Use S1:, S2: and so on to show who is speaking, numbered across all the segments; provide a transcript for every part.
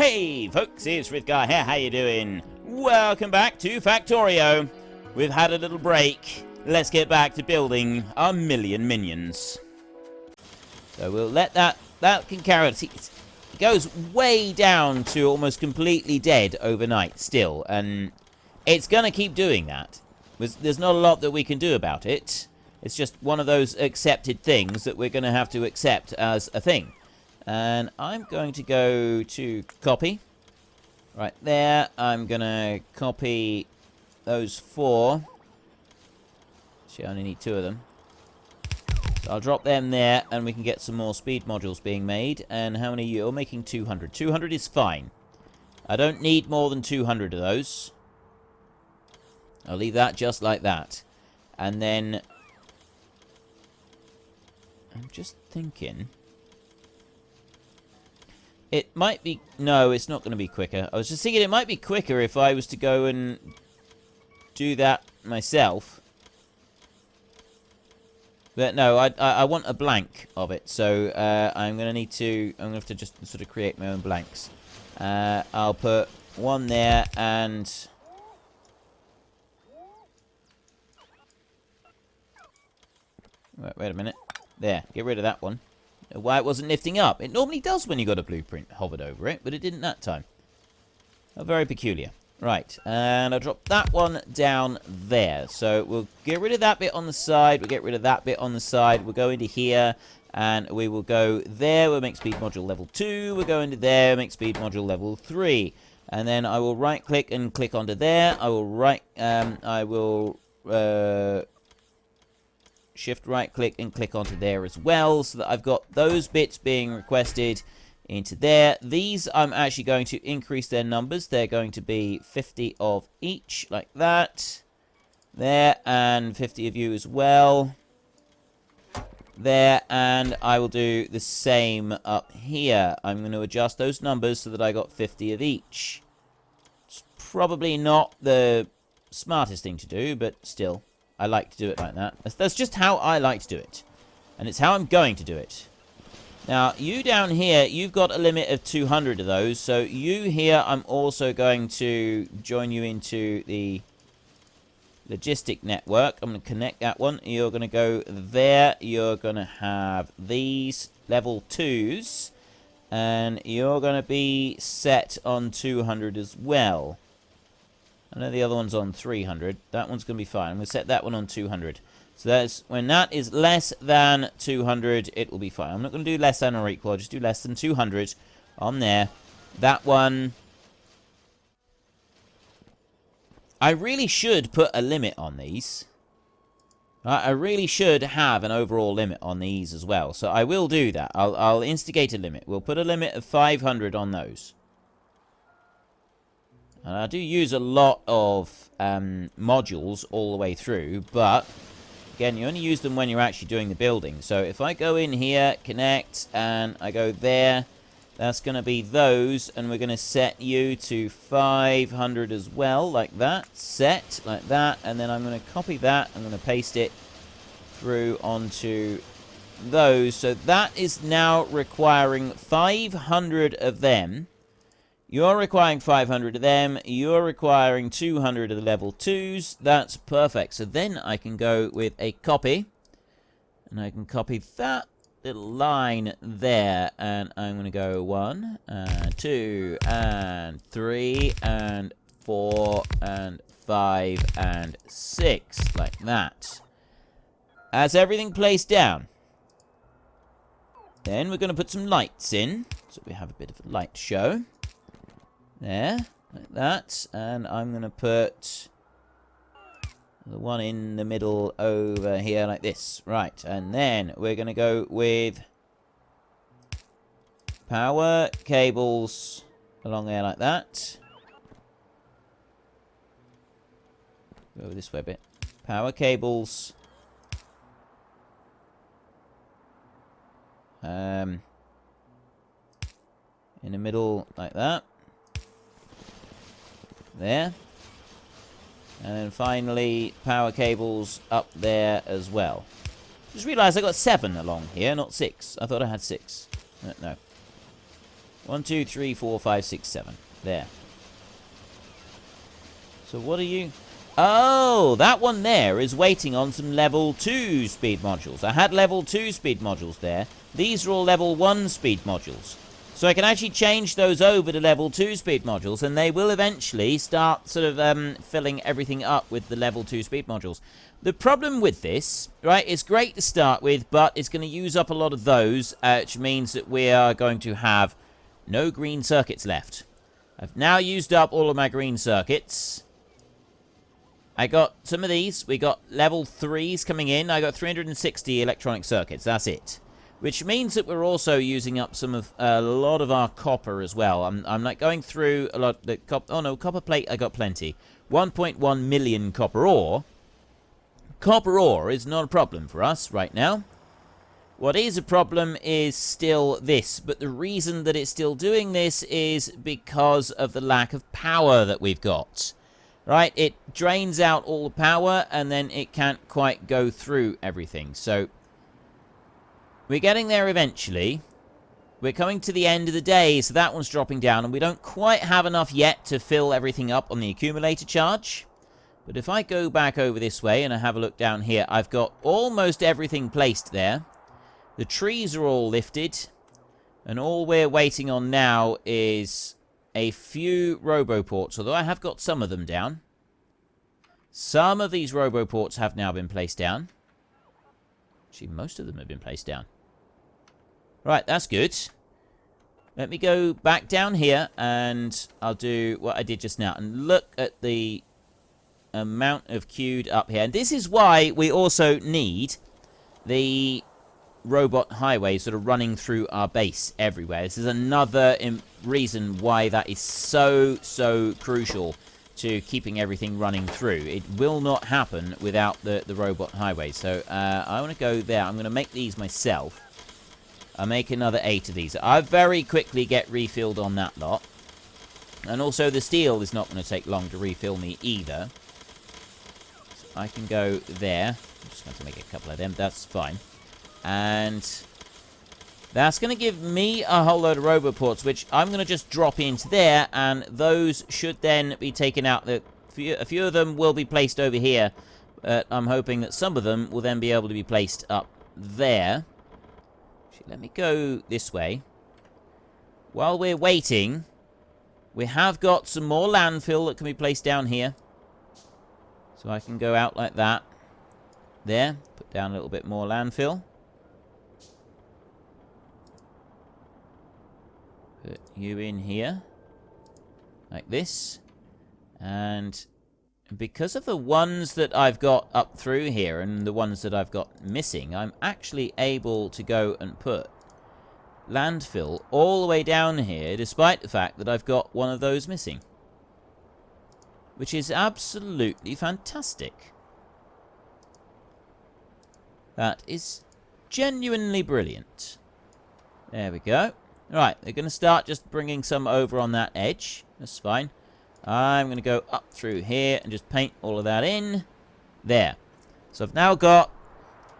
S1: Hey folks, it's Frithgar here, how you doing? Welcome back to Factorio. We've had a little break. Let's get back to building our million minions. So we'll let that can carry on. See, it goes way down to almost completely dead overnight still, and it's going to keep doing that. There's not a lot that we can do about it. It's just one of those accepted things that we're going to have to accept as a thing. And I'm going to go to copy. Right there. I'm going to copy those 4. Actually, I only need 2 of them. So I'll drop them there, and we can get some more speed modules being made. And how many you're making? 200. 200 is fine. I don't need more than 200 of those. I'll leave that just like that. And then I'm just thinking it might be... No, it's not going to be quicker. I was just thinking it might be quicker if I was to go and do that myself. But no, I want a blank of it. So I'm going to need to... I'm going to have to just sort of create my own blanks. I'll put 1 there and... Wait a minute. There, get rid of that one. Why it wasn't lifting up. It normally does when you got a blueprint hovered over it, but it didn't that time. Oh, very peculiar. Right, and I'll drop that one down there. So we'll get rid of that bit on the side. We'll get rid of that bit on the side. We'll go into here, and we will go there. We'll make speed module level 2. We'll go into there, make speed module level 3. And then I will right-click and click onto there. I will shift right click and click onto there as well, so that I've got those bits being requested into there. These I'm actually going to increase their numbers. They're going to be 50 of each, like that. There, and 50 of you as well. There, and I will do the same up here. I'm going to adjust those numbers so that I got 50 of each. It's probably not the smartest thing to do, but still. I like to do it like that. That's just how I like to do it. And it's how I'm going to do it. Now, you down here, you've got a limit of 200 of those. So you here, I'm also going to join you into the logistic network. I'm going to connect that one. You're going to go there. You're going to have these level 2s. And you're going to be set on 200 as well. I know the other one's on 300. That one's going to be fine. I'm going to set that one on 200. So that's when that is less than 200, it will be fine. I'm not going to do less than or equal. I'll just do less than 200 on there. That one... I really should put a limit on these. I really should have an overall limit on these as well. So I will do that. I'll instigate a limit. We'll put a limit of 500 on those. And I do use a lot of modules all the way through, but again, you only use them when you're actually doing the building. So if I go in here, connect, and I go there, that's going to be those, and we're going to set you to 500 as well, like that, set, like that, and then I'm going to copy that, I'm going to paste it through onto those. So that is now requiring 500 of them. You're requiring 500 of them. You're requiring 200 of the level 2s. That's perfect. So then I can go with a copy. And I can copy that little line there. And I'm going to go 1, and 2, and 3, and 4, and 5, and 6. Like that. That's everything placed down. Then we're going to put some lights in. So we have a bit of a light show. There, like that, and I'm going to put the one in the middle over here like this. Right, and then we're going to go with power cables along there like that. Go this way a bit. Power cables. In the middle like that. There. And then finally, power cables up there as well. Just realised I got 7 along here, not 6. I thought I had 6. No. 1, 2, 3, 4, 5, 6, 7. There. So what are you... Oh, that one there is waiting on some level 2 speed modules. I had level 2 speed modules there. These are all level 1 speed modules. So I can actually change those over to level 2 speed modules, and they will eventually start sort of filling everything up with the level 2 speed modules. The problem with this, right, it's great to start with, but it's going to use up a lot of those, which means that we are going to have no green circuits left. I've now used up all of my green circuits. I got some of these. We got level 3s coming in. I got 360 electronic circuits. That's it. Which means that we're also using up a lot of our copper as well. I'm like going through a lot of the copper. Oh no, copper plate, I got plenty. 1.1 million copper ore. Copper ore is not a problem for us right now. What is a problem is still this, but the reason that it's still doing this is because of the lack of power that we've got. Right, it drains out all the power, and then it can't quite go through everything. So, we're getting there eventually. We're coming to the end of the day, so that one's dropping down, and we don't quite have enough yet to fill everything up on the accumulator charge. But if I go back over this way, and I have a look down here, I've got almost everything placed there. The trees are all lifted, and all we're waiting on now is a few roboports, although I have got some of them down. Some of these roboports have now been placed down. Actually, most of them have been placed down. Right, that's good. Let me go back down here, and I'll do what I did just now. And look at the amount of queued up here. And this is why we also need the robot highways that are running through our base everywhere. This is another reason why that is so crucial to keeping everything running through. It will not happen without the robot highways. So I want to go there. I'm going to make these myself. I'll make another 8 of these. I very quickly get refilled on that lot. And also the steel is not going to take long to refill me either. So I can go there. I'm just going to make a couple of them. That's fine. And that's going to give me a whole load of roboports, which I'm going to just drop into there, and those should then be taken out. A few of them will be placed over here, but I'm hoping that some of them will then be able to be placed up there. Actually, let me go this way. While we're waiting, we have got some more landfill that can be placed down here. So I can go out like that. There, put down a little bit more landfill. Put you in here, like this, and because of the ones that I've got up through here and the ones that I've got missing, I'm actually able to go and put landfill all the way down here, despite the fact that I've got one of those missing, which is absolutely fantastic. That is genuinely brilliant. There we go. Right, they're going to start just bringing some over on that edge. That's fine. I'm going to go up through here and just paint all of that in. There. So I've now got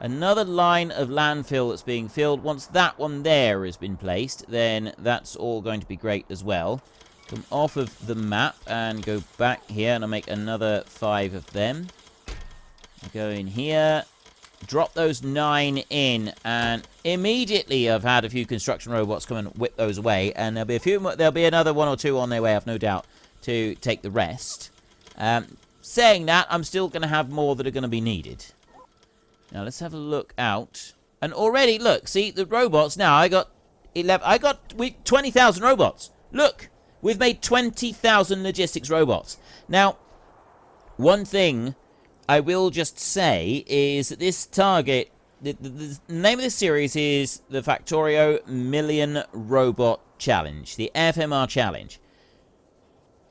S1: another line of landfill that's being filled. Once that one there has been placed, then that's all going to be great as well. Come off of the map and go back here, and I'll make another 5 of them. I'll go in here. Drop those 9 in, and immediately I've had a few construction robots come and whip those away, and there'll be another 1 or 2 on their way, I've no doubt, to take the rest. Saying that, I'm still going to have more that are going to be needed. Now let's have a look out, and already look, see the robots now. I got 20,000 robots. Look, we've made 20,000 logistics robots. Now, one thing I will just say is that this target, the name of this series is the Factorio Million Robot Challenge, the FMR Challenge.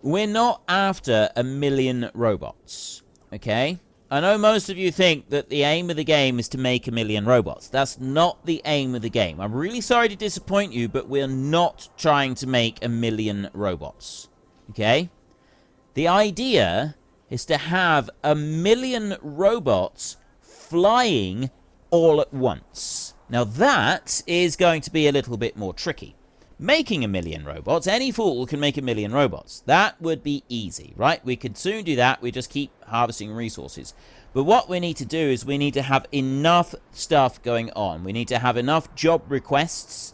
S1: We're not after 1 million robots, okay? I know most of you think that the aim of the game is to make 1 million robots. That's not the aim of the game. I'm really sorry to disappoint you, but we're not trying to make 1 million robots, okay? The idea is to have 1 million robots flying all at once. Now that is going to be a little bit more tricky. making 1,000,000 robots. Any fool can make 1,000,000 robots. That would be easy, right? We could soon do that. We just keep harvesting resources. But what we need to do is we need to have enough stuff going on. We need to have enough job requests.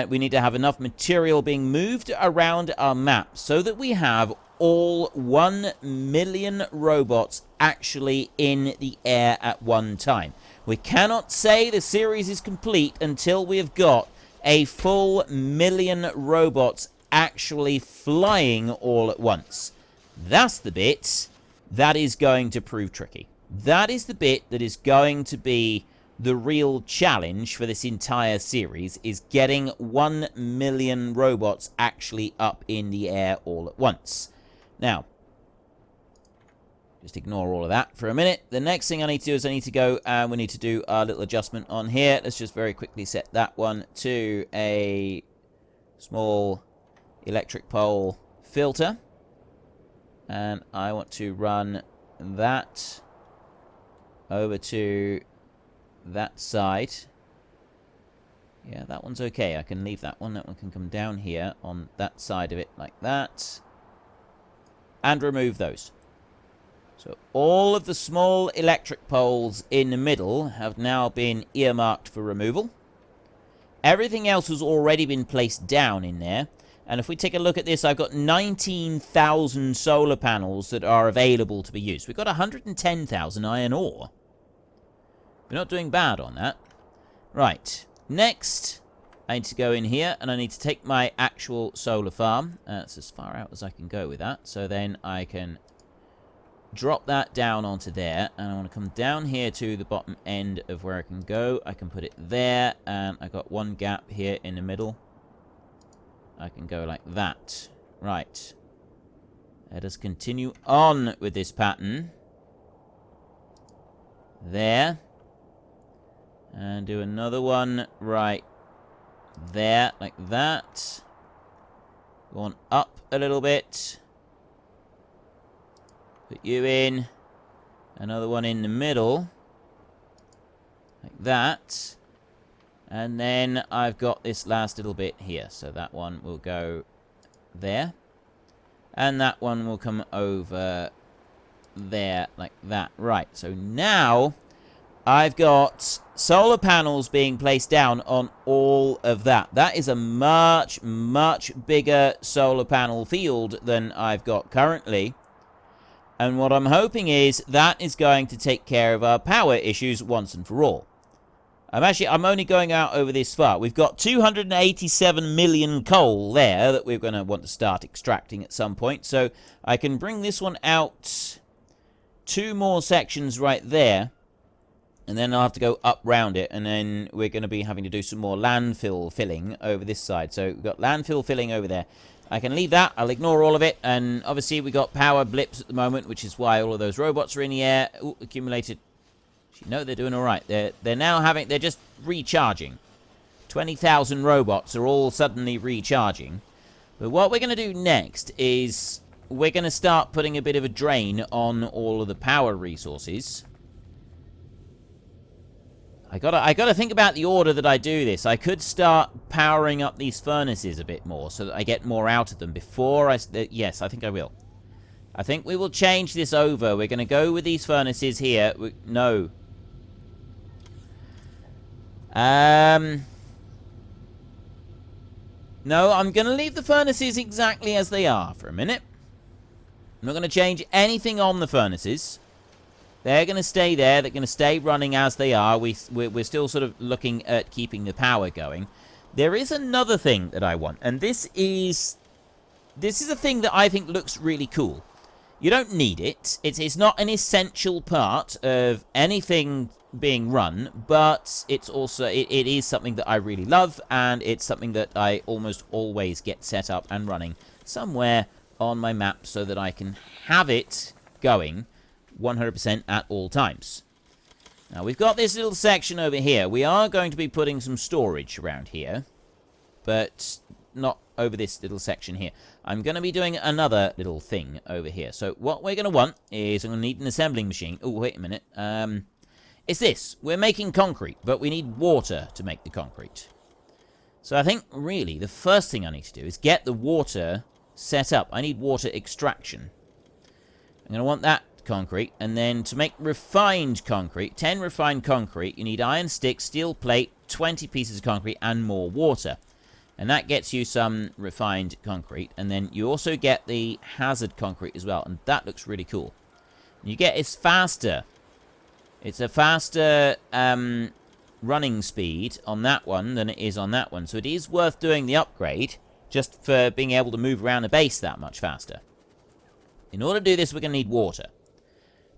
S1: We need to have enough material being moved around our map so that we have all 1,000,000 robots actually in the air at one time. We cannot say the series is complete until we have got a full 1,000,000 robots actually flying all at once. That's the bit that is going to prove tricky. That is the bit that is going to be the real challenge for this entire series, is getting 1,000,000 robots actually up in the air all at once. Now, just ignore all of that for a minute. The next thing I need to do is I need to go and we need to do a little adjustment on here. Let's just very quickly set that one to a small electric pole filter. And I want to run that over to that side. Yeah, that one's okay. I can leave that one. That one can come down here on that side of it like that. And remove those. So all of the small electric poles in the middle have now been earmarked for removal. Everything else has already been placed down in there. And if we take a look at this, I've got 19,000 solar panels that are available to be used. We've got 110,000 iron ore. We're not doing bad on that. Right. Next, I need to go in here and I need to take my actual solar farm. That's as far out as I can go with that. So then I can drop that down onto there. And I want to come down here to the bottom end of where I can go. I can put it there. And I got one gap here in the middle. I can go like that. Right. Let us continue on with this pattern. There. And do another one right there, like that. Go on up a little bit. Put you in. Another one in the middle. Like that. And then I've got this last little bit here. So that one will go there. And that one will come over there like that. Right, so now I've got solar panels being placed down on all of that. That is a much, much bigger solar panel field than I've got currently. And what I'm hoping is that is going to take care of our power issues once and for all. I'm only going out over this far. We've got 287 million coal there that we're going to want to start extracting at some point. So I can bring this one out 2 more sections right there. And then I'll have to go up round it. And then we're going to be having to do some more landfill filling over this side. So we've got landfill filling over there. I can leave that. I'll ignore all of it. And obviously we've got power blips at the moment, which is why all of those robots are in the air. Ooh, accumulated. No, they're doing all right. They're just recharging. 20,000 robots are all suddenly recharging. But what we're going to do next is we're going to start putting a bit of a drain on all of the power resources. I gotta think about the order that I do this. I could start powering up these furnaces a bit more so that I get more out of them before I... Yes, I think I will. I think we will change this over. We're going to go with these furnaces here. No. No, I'm going to leave the furnaces exactly as they are for a minute. I'm not going to change anything on the furnaces. They're going to stay there. They're going to stay running as they are. We're still sort of looking at keeping the power going. There is another thing that I want, and this is a thing that I think looks really cool. You don't need it. It's not an essential part of anything being run, but it's also it is something that I really love, and it's something that I almost always get set up and running somewhere on my map so that I can have it going 100% at all times. Now we've got this little section over here. We are going to be putting some storage around here, but not over this little section here. I'm going to be doing another little thing over here. So what we're going to want is I'm going to need an assembling machine. Oh, wait a minute. It's this. We're making concrete, but we need water to make the concrete. So I think, really, the first thing I need to do is get the water set up. I need water extraction. I'm going to want that concrete. And then to make refined concrete, 10 refined concrete, you need iron stick, steel plate, 20 pieces of concrete, and more water. And that gets you some refined concrete. And then you also get the hazard concrete as well. And that looks really cool. You get it's faster. It's a faster running speed on that one than it is on that one. So it is worth doing the upgrade just for being able to move around the base that much faster. In order to do this, we're going to need water.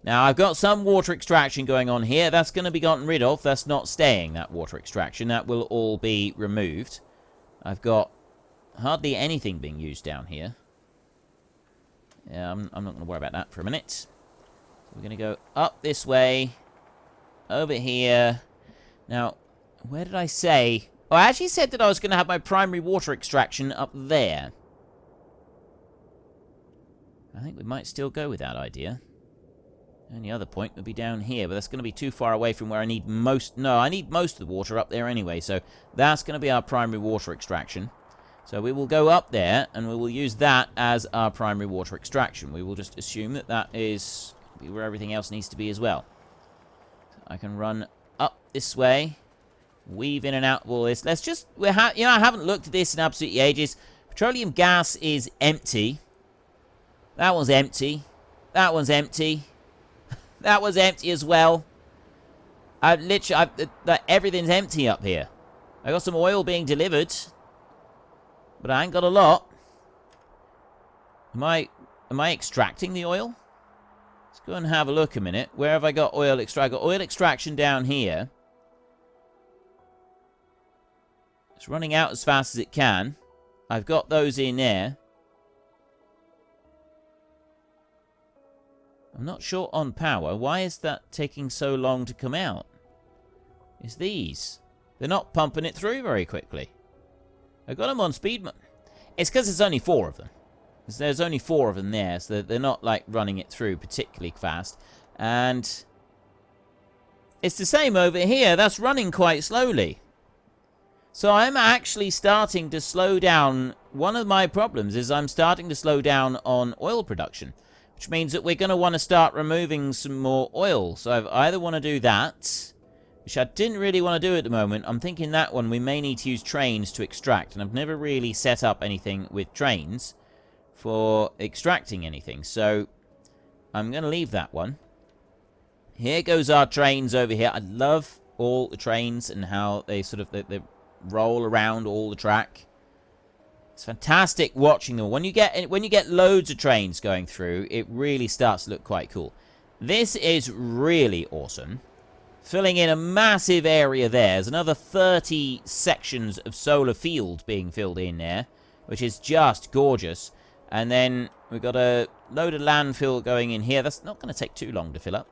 S1: Now, I've got some water extraction going on here. That's going to be gotten rid of. That's not staying, that water extraction. That will all be removed. I've got hardly anything being used down here. Yeah, I'm not going to worry about that for a minute. So we're going to go up this way, over here. Now, where did I say? Oh, I actually said that I was going to have my primary water extraction up there. I think we might still go with that idea. And the other point would be down here, but that's going to be too far away from where I need most... No, I need most of the water up there anyway, so that's going to be our primary water extraction. So we will go up there, and we will use that as our primary water extraction. We will just assume that that is where everything else needs to be as well. So I can run up this way, weave in and out of all this. Let's just... I haven't looked at this in absolutely ages. Petroleum gas is empty. That one's empty. That one's empty. That was empty as well. Everything's empty up here. I got some oil being delivered, but I ain't got a lot. Am I extracting the oil? Let's go and have a look a minute. Where have I got oil extract? I got oil extraction down here. It's running out as fast as it can. I've got those in there. I'm not sure on power. Why is that taking so long to come out? It's these. They're not pumping it through very quickly. I got them on speed. It's because there's only 4 of them. There's only 4 of them there, so they're not like running it through particularly fast. And it's the same over here. That's running quite slowly. So I'm actually starting to slow down. One of my problems is I'm starting to slow down on oil production, which means that we're going to want to start removing some more oil. So I either want to do that, which I didn't really want to do at the moment. I'm thinking that one we may need to use trains to extract, and I've never really set up anything with trains for extracting anything. So I'm going to leave that one. Here goes our trains over here. I love all the trains and how they sort of they roll around all the track. It's fantastic watching them. When you get loads of trains going through, it really starts to look quite cool. This is really awesome. Filling in a massive area there. There's another 30 sections of solar field being filled in there, which is just gorgeous. And then we've got a load of landfill going in here. That's not going to take too long to fill up.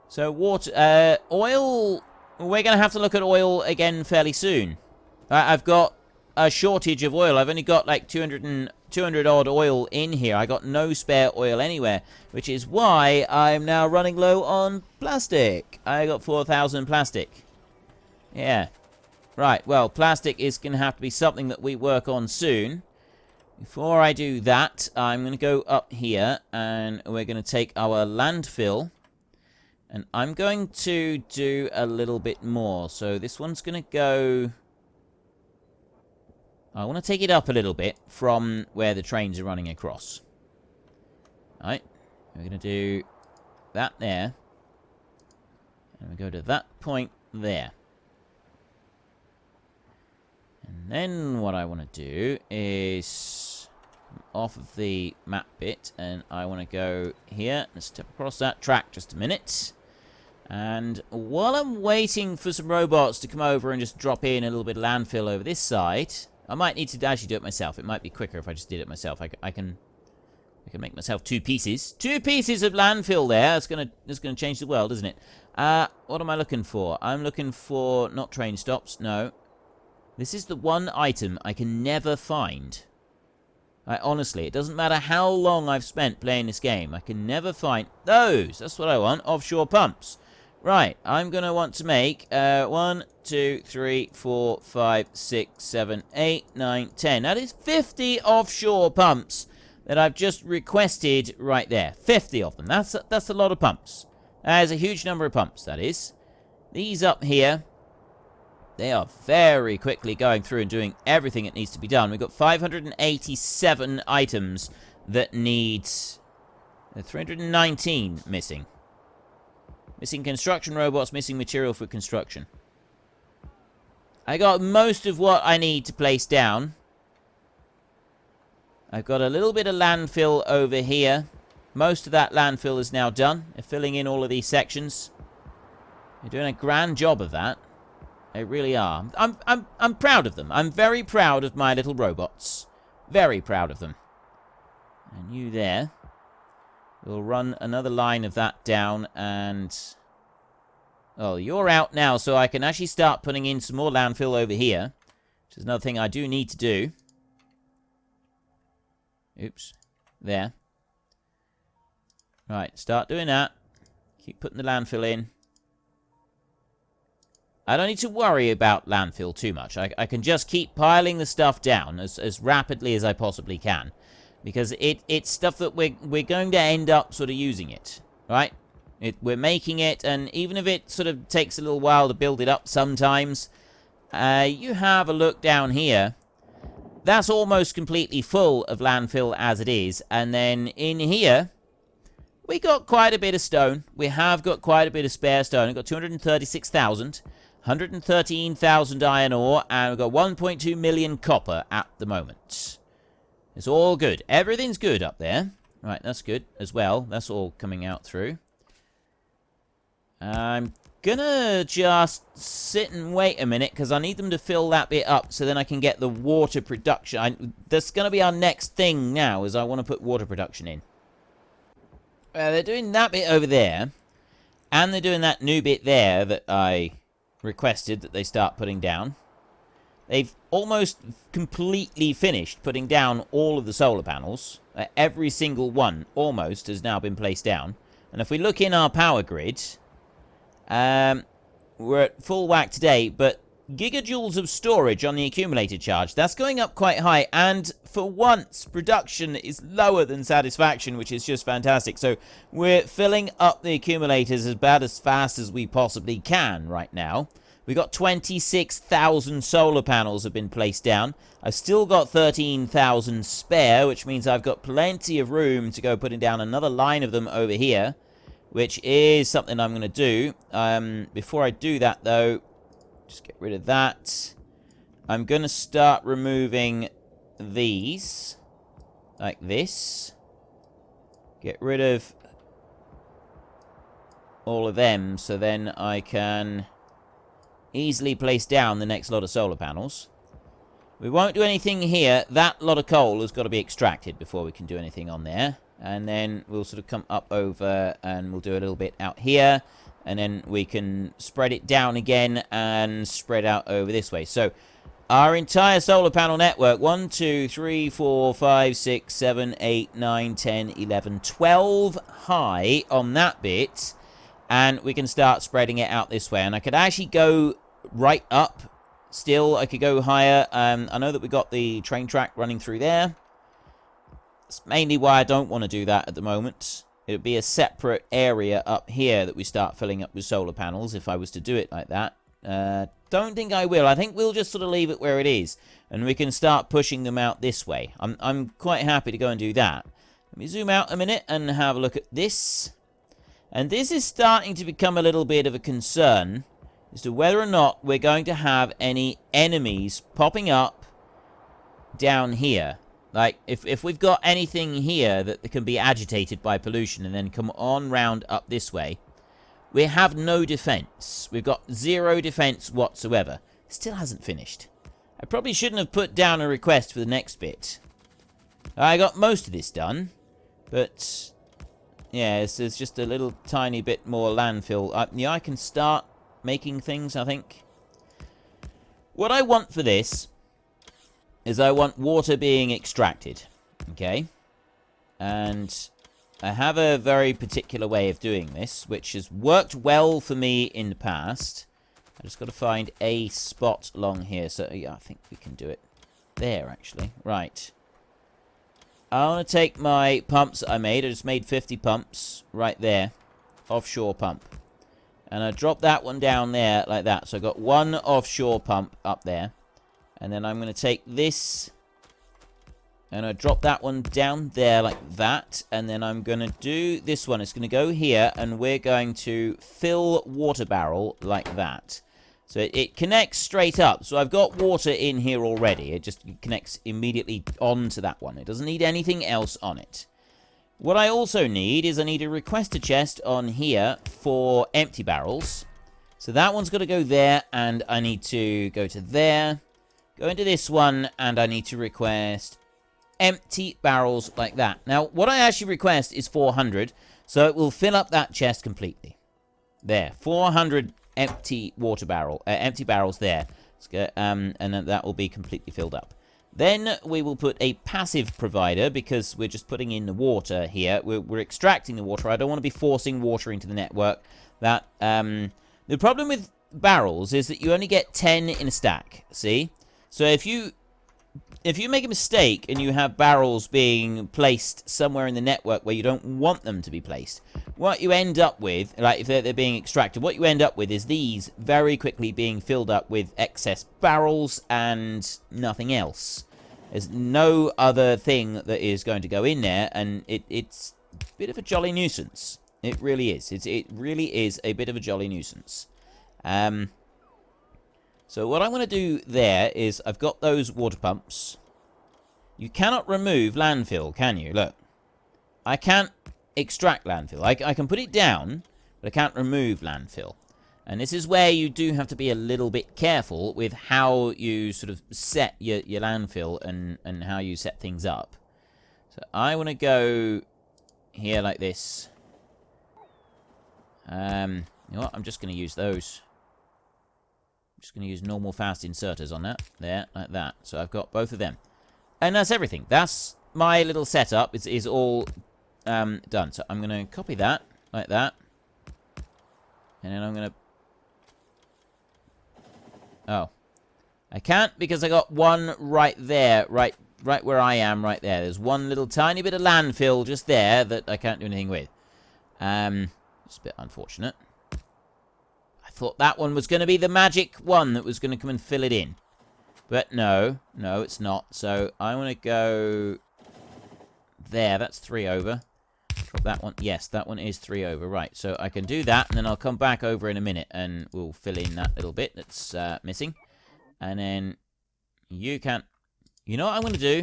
S1: So oil, we're going to have to look at oil again fairly soon. I've got a shortage of oil. I've only got like 200 odd oil in here. I got no spare oil anywhere, which is why I'm now running low on plastic. I got 4,000 plastic. Yeah. Right, well, plastic is going to have to be something that we work on soon. Before I do that, I'm going to go up here, and we're going to take our landfill, and I'm going to do a little bit more. So this one's going to go... I want to take it up a little bit from where the trains are running across. Alright, we're going to do that there. And we go to that point there. And then what I want to do is off of the map bit, and I want to go here and step across that track just a minute. And while I'm waiting for some robots to come over and just drop in a little bit of landfill over this side... I might need to actually do it myself. It might be quicker if I just did it myself. I can make myself 2 pieces. 2 pieces of landfill there. That's gonna change the world, isn't it? What am I looking for? I'm looking for not train stops. No. This is the one item I can never find. Honestly, it doesn't matter how long I've spent playing this game. I can never find those. That's what I want. Offshore pumps. Right, I'm going to want to make 1, 2, 3, 4, 5, 6, 7, 8, 9, 10. That is 50 offshore pumps that I've just requested right there. 50 of them. That's a lot of pumps. That is a huge number of pumps, that is. These up here, they are very quickly going through and doing everything that needs to be done. We've got 587 items that need 319 missing. Missing construction robots, missing material for construction. I got most of what I need to place down. I've got a little bit of landfill over here. Most of that landfill is now done. They're filling in all of these sections. They're doing a grand job of that. They really are. I'm proud of them. I'm very proud of my little robots. Very proud of them. And you there. We'll run another line of that down and... Oh, you're out now, so I can actually start putting in some more landfill over here. Which is another thing I do need to do. Oops. There. Right, start doing that. Keep putting the landfill in. I don't need to worry about landfill too much. I can just keep piling the stuff down as rapidly as I possibly can. Because it's stuff that we're going to end up sort of using it, right? We're making it, and even if it sort of takes a little while to build it up sometimes, you have a look down here. That's almost completely full of landfill as it is. And then in here, we got quite a bit of stone. We have got quite a bit of spare stone. We've got 236,000, 113,000 iron ore, and we've got 1.2 million copper at the moment. It's all good. Everything's good up there. Right, that's good as well. That's all coming out through. I'm gonna just sit and wait a minute because I need them to fill that bit up so then I can get the water production. That's gonna be our next thing now, is I want to put water production in. They're doing that bit over there, and they're doing that new bit there that I requested that they start putting down. They've almost completely finished putting down all of the solar panels. Every single one, almost, has now been placed down. And if we look in our power grid, we're at full whack today, but gigajoules of storage on the accumulated charge, that's going up quite high. And for once, production is lower than satisfaction, which is just fantastic. So we're filling up the accumulators about as fast as we possibly can right now. We got 26,000 solar panels have been placed down. I've still got 13,000 spare, which means I've got plenty of room to go putting down another line of them over here, which is something I'm going to do. Before I do that, though, just get rid of that. I'm going to start removing these, like this. Get rid of all of them, so then I can easily place down the next lot of solar panels. We won't do anything here. That lot of coal has got to be extracted before we can do anything on there. And then we'll sort of come up over and we'll do a little bit out here. And then we can spread it down again and spread out over this way. So our entire solar panel network, 1, 2, 3, 4, 5, 6, 7, 8, 9, 10, 11, 12 high on that bit. And we can start spreading it out this way. And I could actually go right up. Still, I could go higher. I know that we got the train track running through there. That's mainly why I don't want to do that at the moment. It would be a separate area up here that we start filling up with solar panels if I was to do it like that. Don't think I will. I think we'll just sort of leave it where it is. And we can start pushing them out this way. I'm quite happy to go and do that. Let me zoom out a minute and have a look at this. And this is starting to become a little bit of a concern as to whether or not we're going to have any enemies popping up down here. Like, if we've got anything here that can be agitated by pollution and then come on round up this way, we have no defense. We've got 0 defense whatsoever. Still hasn't finished. I probably shouldn't have put down a request for the next bit. I got most of this done, but yeah, there's just a little tiny bit more landfill. Yeah, I can start making things, I think. What I want for this is I want water being extracted. Okay? And I have a very particular way of doing this, which has worked well for me in the past. I just got to find a spot along here. So, yeah, I think we can do it there, actually. Right. I want to take my pumps that I made. I just made 50 pumps right there. Offshore pump. And I drop that one down there like that. So I got one offshore pump up there. And then I'm going to take this... and I drop that one down there like that. And then I'm going to do this one. It's going to go here. And we're going to fill water barrel like that. So it connects straight up. So I've got water in here already. It just connects immediately onto that one. It doesn't need anything else on it. What I also need is I need to request a chest on here for empty barrels. So that one's got to go there. And I need to go to there. Go into this one. And I need to request... empty barrels like that. Now, what I actually request is 400, so it will fill up that chest completely. There, 400 empty empty barrels there. And then that will be completely filled up. Then we will put a passive provider because we're just putting in the water here. We're extracting the water. I don't want to be forcing water into the network. That the problem with barrels is that you only get 10 in a stack. See, so if you make a mistake and you have barrels being placed somewhere in the network where you don't want them to be placed, what you end up with, like if they're being extracted, what you end up with is these very quickly being filled up with excess barrels and nothing else. There's no other thing that is going to go in there, and it's a bit of a jolly nuisance. It really is. It really is a bit of a jolly nuisance. So what I'm going to do there is I've got those water pumps. You cannot remove landfill, can you? Look. I can't extract landfill. I can put it down, but I can't remove landfill. And this is where you do have to be a little bit careful with how you sort of set your landfill and how you set things up. So I want to go here like this. You know what? I'm just going to use those. Just going to use normal fast inserters on that. There, like that. So I've got both of them. And that's everything. That's my little setup. It's all done. So I'm going to copy that, like that. And then I'm going to... oh. I can't because I got one right there. Right where I am, right there. There's one little tiny bit of landfill just there that I can't do anything with. It's a bit unfortunate. Thought that one was going to be the magic one that was going to come and fill it in. But no, it's not. So I want to go there. That's 3 over. Drop that one. Yes, that one is 3 over. Right, so I can do that, and then I'll come back over in a minute, and we'll fill in that little bit that's missing. And then you can... you know what I'm going to do?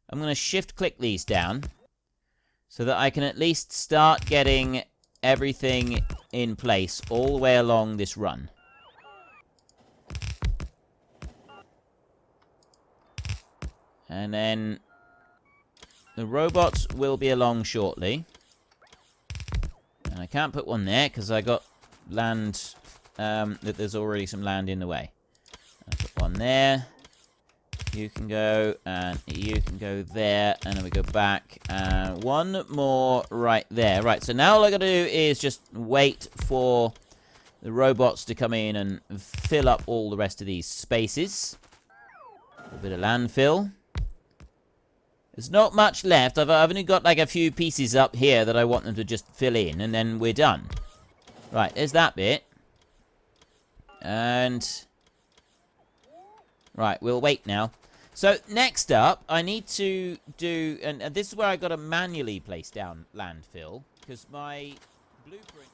S1: I'm going to shift-click these down so that I can at least start getting... everything in place all the way along this run. And then the robots will be along shortly. And I can't put one there because I got land, that there's already some land in the way. I put one there. You can go, and you can go there, and then we go back, and one more right there. Right, so now all I gotta do is just wait for the robots to come in and fill up all the rest of these spaces. A bit of landfill. There's not much left. I've only got like a few pieces up here that I want them to just fill in, and then we're done. Right, there's that bit. And... right, we'll wait now. So, next up, I need to do... and this is where I got to manually place down landfill, because my blueprint...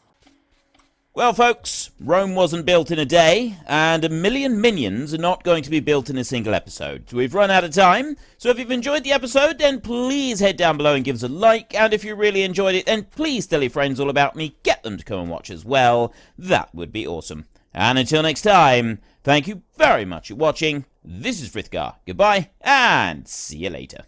S1: well, folks, Rome wasn't built in a day, and 1 million minions are not going to be built in a single episode. We've run out of time, so if you've enjoyed the episode, then please head down below and give us a like, and if you really enjoyed it, then please tell your friends all about me, get them to come and watch as well. That would be awesome. And until next time, thank you very much for watching. This is Frithgar. Goodbye, and see you later.